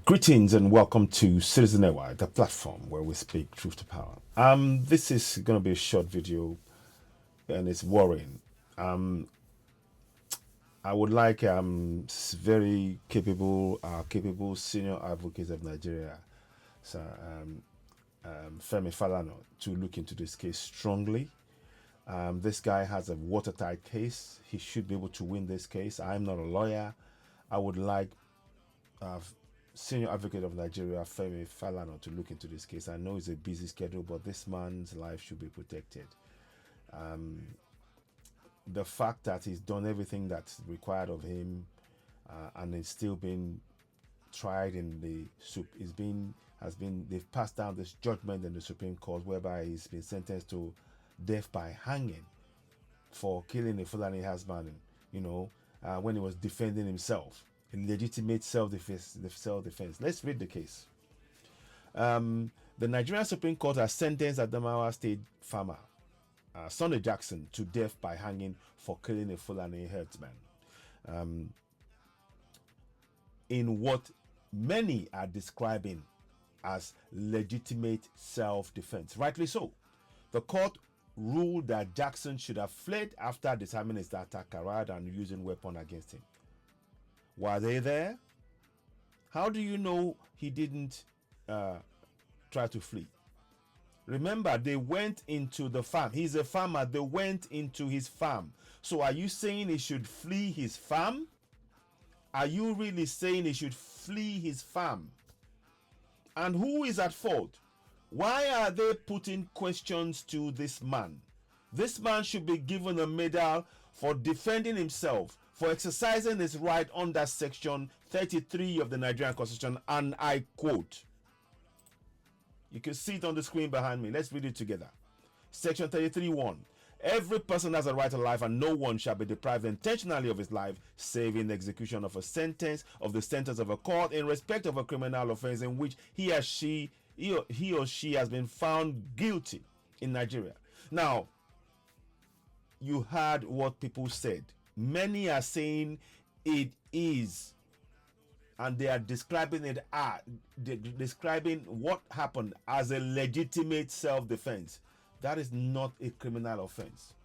Greetings and welcome to Citizen Network, the platform where we speak truth to power. This is going to be a short video and it's worrying. I would like very capable senior advocates of Nigeria, Sir Femi Falana, to look into this case strongly. This guy has a watertight case. He should be able to win this case. I'm not a lawyer. I would like Senior Advocate of Nigeria, Femi Falana, to look into this case. I know it's a busy schedule, but this man's life should be protected. The fact that he's done everything that's required of him, and it's still been tried in they've passed down this judgment in the Supreme Court whereby he's been sentenced to death by hanging for killing a Fulani herdsman, when he was defending himself. Legitimate self-defense. Let's read the case. The Nigerian Supreme Court has sentenced Adamawa State farmer Sunday Jackson to death by hanging for killing a Fulani herdsman. In what many are describing as legitimate self-defense. Rightly so. The court ruled that Jackson should have fled after disarming his attacker rather than using weapon against him. Were they there? How do you know he didn't try to flee? Remember, they went into the farm. He's a farmer. They went into his farm. So are you saying he should flee his farm? Are you really saying he should flee his farm? And who is at fault? Why are they putting questions to this man? This man should be given a medal for defending himself, for exercising his right under Section 33 of the Nigerian Constitution, and I quote. You can see it on the screen behind me. Let's read it together. Section 33:1. Every person has a right to life, and no one shall be deprived intentionally of his life, save in the execution of the sentence of a court in respect of a criminal offense in which he or she has been found guilty in Nigeria. Now, you heard what people said. Many are saying it is, and they are describing describing what happened as a legitimate self-defense. That is not a criminal offense.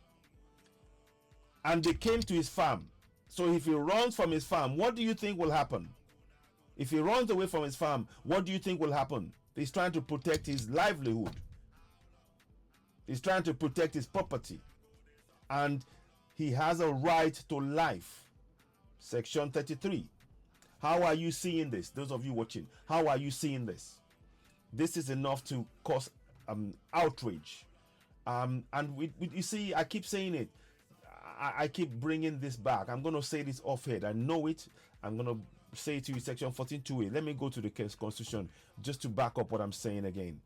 And they came to his farm. So if he runs from his farm, what do you think will happen? If he runs away from his farm, what do you think will happen? He's trying to protect his livelihood. He's trying to protect his property. And he has a right to life. Section 33. How are you seeing this? Those of you watching, how are you seeing this? This is enough to cause outrage. And you see, I keep saying it. I keep bringing this back. I'm going to say this offhand. I know it. I'm going to say it to you, Section 14.2a. Let me go to the Constitution just to back up what I'm saying again.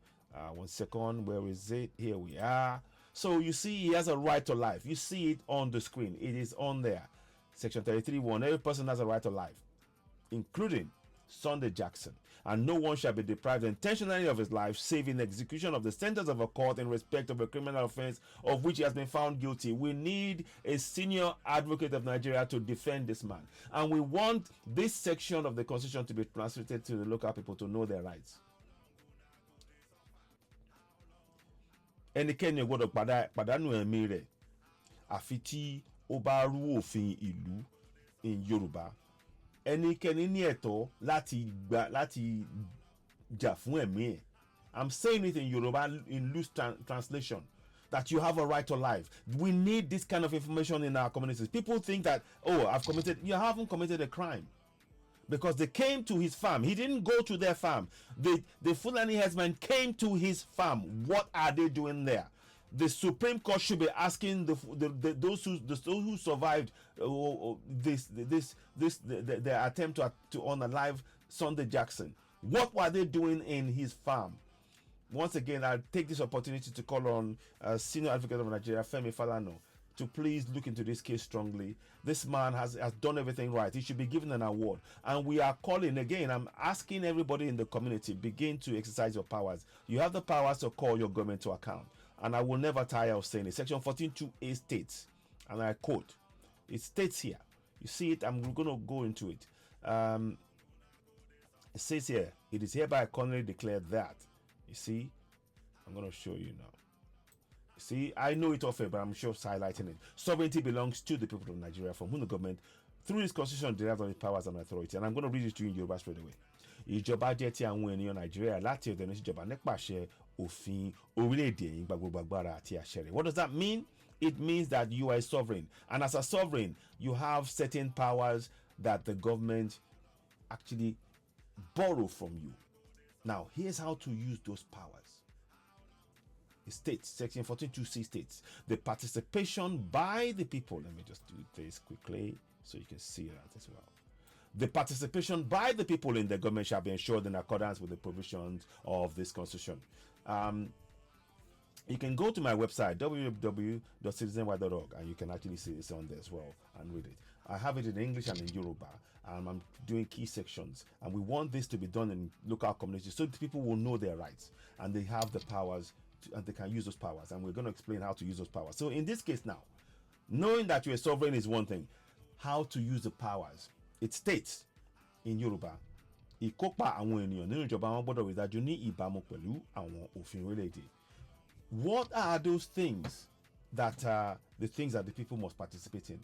1 second. Where is it? Here we are. So you see, he has a right to life. You see it on the screen. It is on there. Section 33:1. Every person has a right to life, including Sunday Jackson, and no one shall be deprived intentionally of his life, save in the execution of the sentence of a court in respect of a criminal offense of which he has been found guilty. We need a senior advocate of Nigeria to defend this man, and we want this section of the Constitution to be translated to the local people to know their rights. Ẹnikẹ́ni ò gbọ́dọ̀ pàdánù ẹ̀mí rẹ̀ àfi tí ó bá rú òfin ìlú in Yorùbá. Ẹnikẹ́ni ní ẹ̀tọ́ láti jà fún ẹ̀mí ẹ̀. I'm saying it in Yoruba in loose translation, that you have a right to life. We need this kind of information in our communities. People think that, you haven't committed a crime. Because they came to his farm. He didn't go to their farm. The Fulani herdsmen came to his farm. What are they doing there? The Supreme Court should be asking those who survived their attempt to unalive Sunday Jackson. What were they doing in his farm? Once again, I'll take this opportunity to call on Senior Advocate of Nigeria, Femi Falana, to please look into this case strongly. This man has done everything right. He should be given an award. And we are calling again. I'm asking everybody in the community, begin to exercise your powers. You have the powers to call your government to account. And I will never tire of saying it. Section 14.2a states, and I quote, it states here, you see it, I'm going to go into it. It says here, it is hereby accordingly declared that, you see, I'm going to show you now. See, I know it off air, but I'm sure highlighting it. Sovereignty belongs to the people of Nigeria, from whom the government, through this constitution, derives all its powers and authority. And I'm going to read it to you in Yoruba straight away. Ìjọba jẹ́ ti àwọn ènìyàn Nàìjíríà láti ọ̀dọ̀ ní ìjọba nípasẹ̀ òfin orílẹ̀-èdè yìí gba gbogbo agbára àti àṣẹ rẹ̀. What does that mean? It means that you are a sovereign. And as a sovereign, you have certain powers that the government actually borrow from you. Now, here's how to use those powers. It states, section 14.2c states, the participation by the people. Let me just do this quickly so you can see that as well. The participation by the people in the government shall be ensured in accordance with the provisions of this constitution. You can go to my website, www.citizenwide.org, and you can actually see this on there as well and read it. I have it in English and in Yoruba. I'm doing key sections, and we want this to be done in local communities so that people will know their rights and they have the powers and they can use those powers. And we're going to explain how to use those powers. So in this case now, knowing that you're a sovereign is one thing. How to use the powers. It states in Yoruba, ìkópa àwọn ènìyàn nínú ìjọba wọn gbọ́dọ̀ rí dájú ní ìbámu pẹ̀lú àwọn òfin orílẹ̀-èdè. What are those things that are the things that the people must participate in?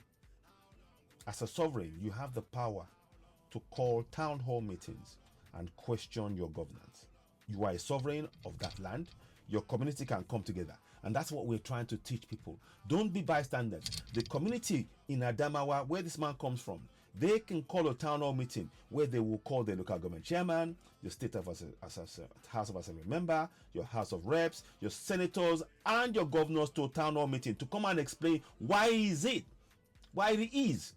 As a sovereign, you have the power to call town hall meetings and question your governance. You are a sovereign of that land. Your community can come together. And that's what we're trying to teach people. Don't be bystanders. The community in Adamawa, where this man comes from, they can call a town hall meeting where they will call the local government chairman, the state of House of Assembly member, your House of Reps, your senators, and your governors to a town hall meeting to come and explain why it is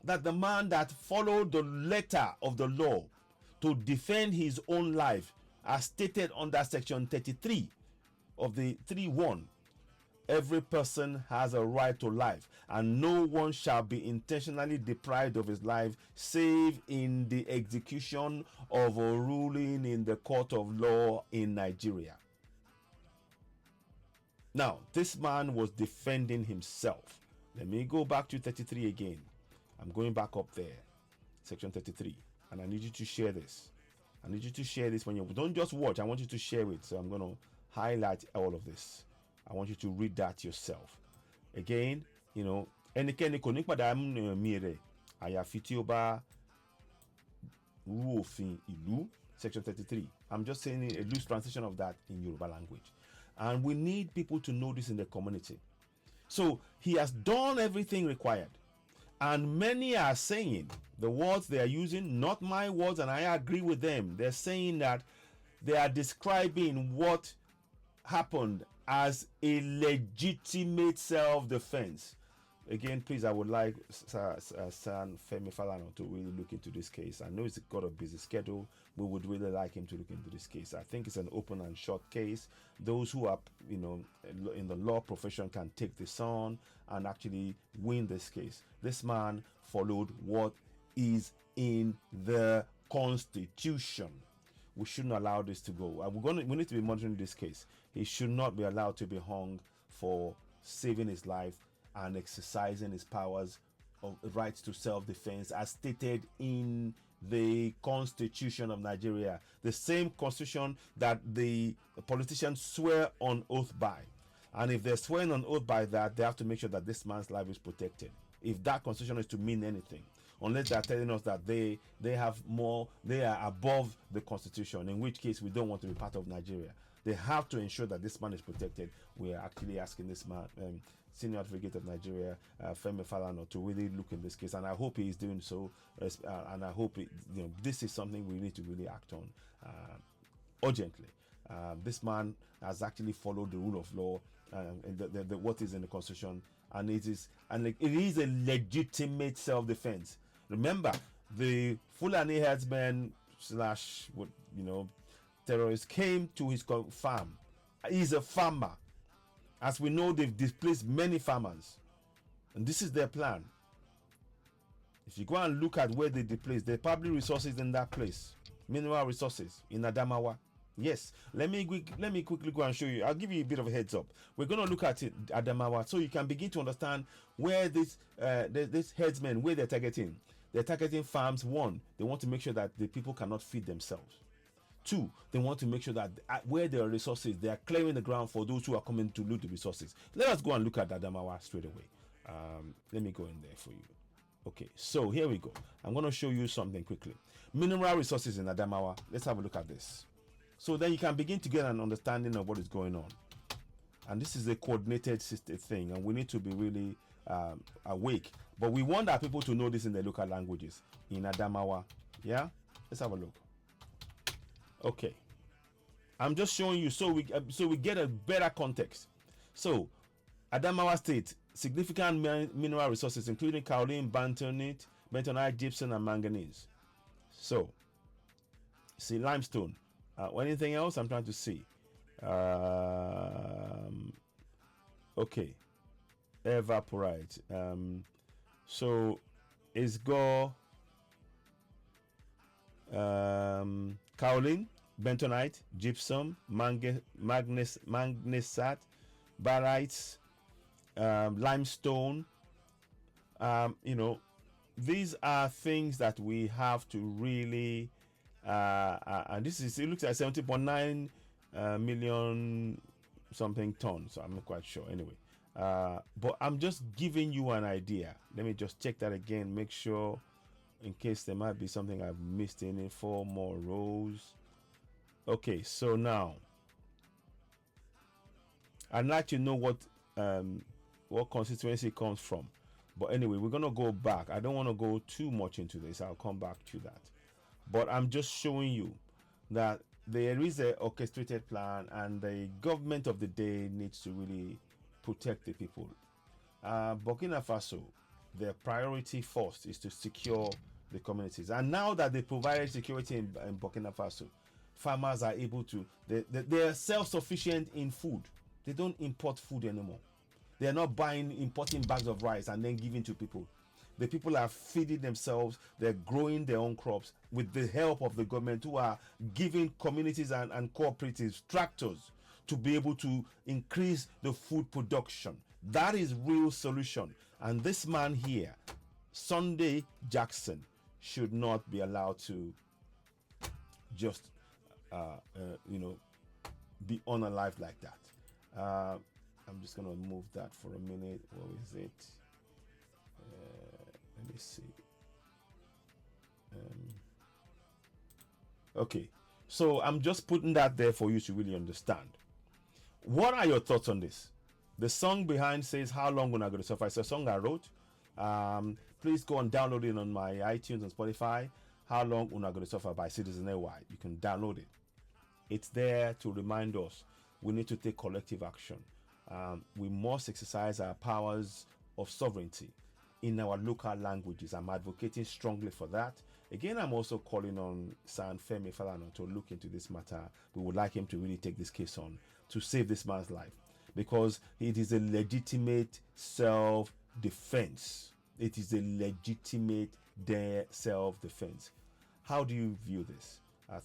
that the man that followed the letter of the law to defend his own life, as stated under section 33 of the 3:1, every person has a right to life, and no one shall be intentionally deprived of his life save in the execution of a ruling in the court of law in Nigeria. Now, this man was defending himself. Let me go back to 33 again. I'm going back up there, section 33, and I need you to share this. I need you to share this when you don't just watch. I want you to share it. So I'm going to highlight all of this. I want you to read that yourself. Again, ẹnikẹ́ni kò ní pàdánù ẹ̀mí rẹ̀ àyàfi tí ó bá rú òfin ìlú, section 33. I'm just saying a loose translation of that in Yoruba language. And we need people to know this in the community. So he has done everything required. And many are saying, the words they are using, not my words, and I agree with them. They're saying that they are describing what happened as a legitimate self-defense. Again, please, I would like SAN Femi Falana to really look into this case. I know he's got a busy schedule. We would really like him to look into this case. I think it's an open and short case. Those who are, in the law profession can take this on and actually win this case. This man followed what is in the Constitution. We shouldn't allow this to go. We need to be monitoring this case. He should not be allowed to be hung for saving his life and exercising his powers of rights to self-defense as stated in the Constitution of Nigeria, the same constitution that the politicians swear on oath by. And if they're swearing on oath by that, they have to make sure that this man's life is protected. If that constitution is to mean anything, unless they're telling us that they are above the Constitution, in which case we don't want to be part of Nigeria. They have to ensure that this man is protected. We are actually asking this man, Senior Advocate of Nigeria, Femi Falana, to really look in this case, and I hope he is doing so. And I hope this is something we need to really act on urgently. This man has actually followed the rule of law and what is in the Constitution, and it is a legitimate self-defense. Remember, the Fulani herdsmen / terrorists came to his farm. He's a farmer. As we know, they've displaced many farmers, and this is their plan. If you go and look at where they displaced, there are probably resources in that place, mineral resources in Adamawa. Yes, let me quickly go and show you. I'll give you a bit of a heads up. We're going to look at it, Adamawa, so you can begin to understand where this herdsmen, where they're targeting. They're targeting farms. One, they want to make sure that the people cannot feed themselves. Two, they want to make sure that where there are resources, they are clearing the ground for those who are coming to loot the resources. Let us go and look at Adamawa straight away. Let me go in there for you. Okay, so here we go. I'm going to show you something quickly. Mineral resources in Adamawa. Let's have a look at this. So then you can begin to get an understanding of what is going on. And this is a coordinated system thing, and we need to be really awake. But we want our people to know this in their local languages in Adamawa. Yeah, let's have a look. Okay, I'm just showing you so we get a better context. So Adamawa State, significant mineral resources including kaolin, bentonite, gypsum, and manganese. So see, limestone. Anything else? I'm trying to see. Okay, evaporite. So it's got kaolin, bentonite, gypsum, magnesite, barytes, limestone. These are things that we have to really and this is, it looks like 70.9 million something tons, so I'm not quite sure anyway. But I'm just giving you an idea. Let me just check that again, make sure in case there might be something I've missed in it. 4 more rows. Okay, so now I'd like to know what constituency it comes from. But anyway, we're gonna go back. I don't want to go too much into this. I'll come back to that. But I'm just showing you that there is an orchestrated plan, and the government of the day needs to really protect the people. Burkina Faso, their priority first is to secure the communities. And now that they provided security in Burkina Faso, farmers are able to, they're self-sufficient in food. They don't import food anymore. They're not importing bags of rice and then giving to people. The people are feeding themselves. They're growing their own crops with the help of the government, who are giving communities and cooperatives tractors to be able to increase the food production. That is real solution. And this man here, Sunday Jackson, should not be allowed to just, be unalive like that. I'm just going to move that for a minute. What is it? Let me see. Okay, so I'm just putting that there for you to really understand. What are your thoughts on this? The song behind says, "How long when I go to suffer?" It's a song I wrote. Please go and download it on my iTunes and Spotify. "How long when I go to suffer" by Citizen AY. You can download it. It's there to remind us we need to take collective action. We must exercise our powers of sovereignty in our local languages. I'm advocating strongly for that. Again, I'm also calling on SAN Femi Falana to look into this matter. We would like him to really take this case on to save this man's life, because it is a legitimate self-defense. It is a legitimate self-defense. How do you view this?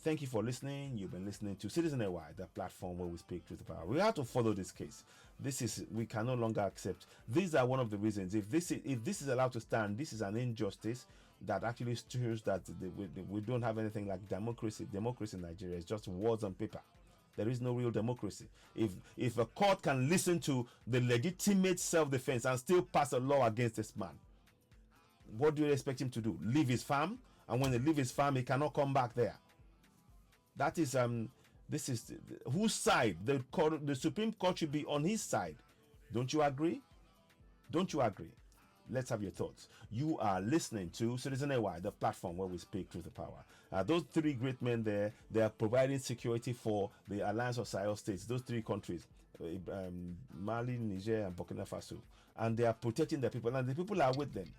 Thank you for listening. You've been listening to Citizen AY, the platform where we speak truth to power. We have to follow this case. We can no longer accept. These are one of the reasons. If this is allowed to stand, this is an injustice that actually shows that we don't have anything like democracy. Democracy in Nigeria is just words on paper. There is no real democracy. If a court can listen to the legitimate self-defense and still pass a law against this man, what do you expect him to do? Leave his farm? And when he leaves his farm, he cannot come back there. That is this is whose side? The Supreme Court should be on his side. Don't you agree? Don't you agree? Let's have your thoughts. You are listening to Citizen AY, the platform where we speak truth to power. Those 3 great men there, they are providing security for the Alliance of Sahel states, those 3 countries, Mali, Niger, and Burkina Faso. And they are protecting the people, and the people are with them.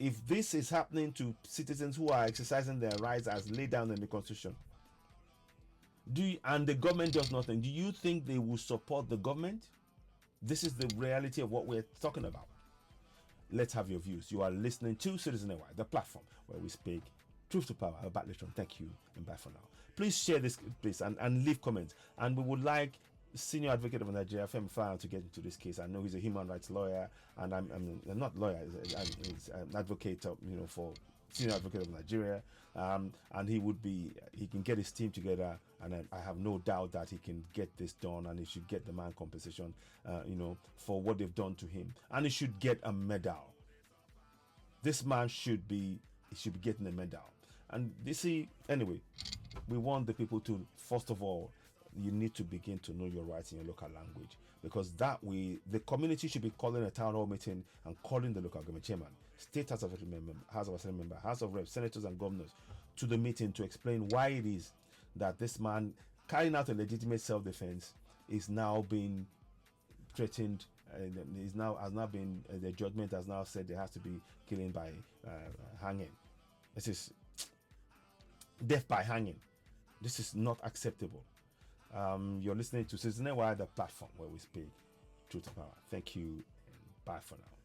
If this is happening to citizens who are exercising their rights as laid down in the Constitution, and the government does nothing, do you think they will support the government? This is the reality of what we're talking about. Let's have your views. You are listening to Citizen AY, the platform where we speak truth to power. About later on. Thank you and bye for now. Please share this, please, and leave comments. And we would like senior advocate of Nigeria, Femi Falana, to get into this case. I know he's a human rights lawyer, and I'm not lawyer. He's an advocate, for senior advocate of Nigeria, and he can get his team together, and I have no doubt that he can get this done, and he should get the man compensation, for what they've done to him, and he should get a medal. This man should be getting a medal. And you see, anyway, we want the people to, first of all, you need to begin to know your rights in your local language, because that way the community should be calling a town hall meeting and calling the local government chairman, state house of assembly member, house of reps, senators and governors to the meeting to explain why it is that this man carrying out a legitimate self-defense is now being threatened, and the judgment has now said there has to be killing by hanging. This is death by hanging. This is not acceptable. You're listening to Citizen Wire, the platform where we speak truth to power. Thank you, and bye for now.